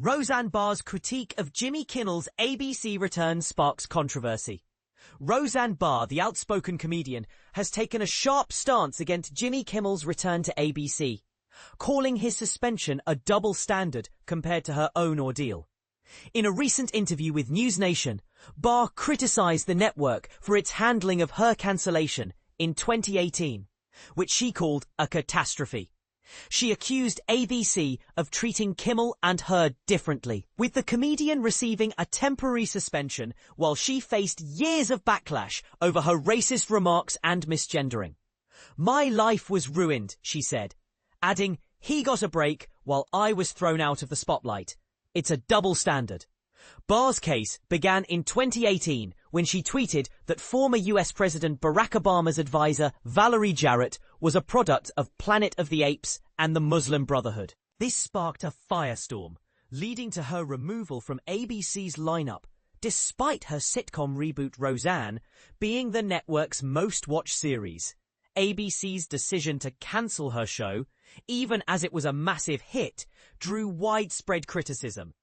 Roseanne Barr's critique of Jimmy Kimmel's ABC return sparks controversy. Roseanne Barr, the outspoken comedian, has taken a sharp stance against Jimmy Kimmel's return to ABC, calling his suspension a double standard compared to her own ordeal. In a recent interview with News Nation, Barr criticized the network for its handling of her cancellation in 2018, which she called a catastrophe. She accused ABC of treating Kimmel and her differently, with the comedian receiving a temporary suspension while she faced years of backlash over her racist remarks and misgendering. "My life was ruined," she said, adding, "He got a break while I was thrown out of the spotlight. It's a double standard." Barr's case began in 2018 when she tweeted that former US President Barack Obama's advisor Valerie Jarrett was a product of Planet of the Apes and the Muslim Brotherhood. This sparked a firestorm, leading to her removal from ABC's lineup, despite her sitcom reboot Roseanne being the network's most-watched series. ABC's decision to cancel her show, even as it was a massive hit, drew widespread criticism.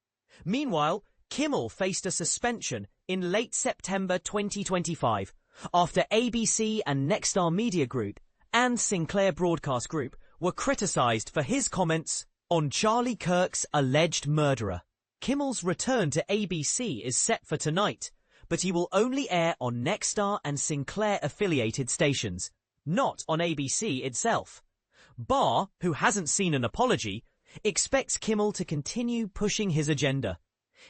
Meanwhile, Kimmel faced a suspension in late September 2025 after ABC and Nexstar Media Group and Sinclair Broadcast Group were criticized for his comments on Charlie Kirk's alleged murderer. Kimmel's return to ABC is set for tonight, but he will only air on Nexstar and Sinclair-affiliated stations, not on ABC itself. Barr, who hasn't seen an apology, expects Kimmel to continue pushing his agenda.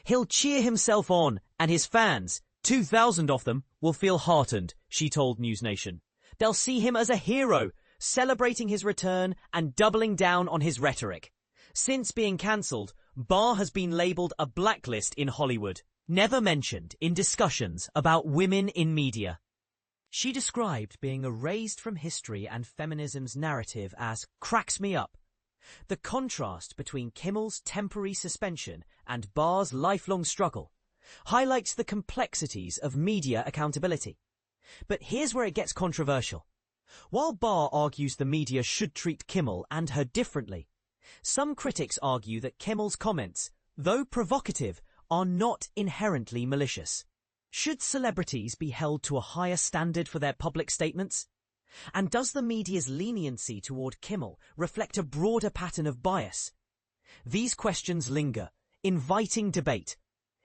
He'll cheer himself on, and his fans, 2,000 of them, will feel heartened, she told News Nation. They'll see him as a hero, celebrating his return and doubling down on his rhetoric. Since being cancelled, Barr has been labelled a blacklist in Hollywood, never mentioned in discussions about women in media. She described being erased from history and feminism's narrative as cracks me up. The contrast between Kimmel's temporary suspension and Barr's lifelong struggle highlights the complexities of media accountability. But here's where it gets controversial. While Barr argues the media should treat Kimmel and her differently, some critics argue that Kimmel's comments, though provocative, are not inherently malicious. Should celebrities be held to a higher standard for their public statements? And does the media's leniency toward Kimmel reflect a broader pattern of bias? These questions linger, inviting debate.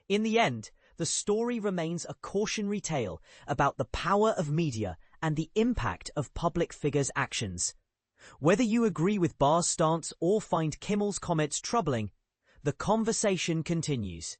In the end, the story remains a cautionary tale about the power of media and the impact of public figures' actions. Whether you agree with Barr's stance or find Kimmel's comments troubling, the conversation continues.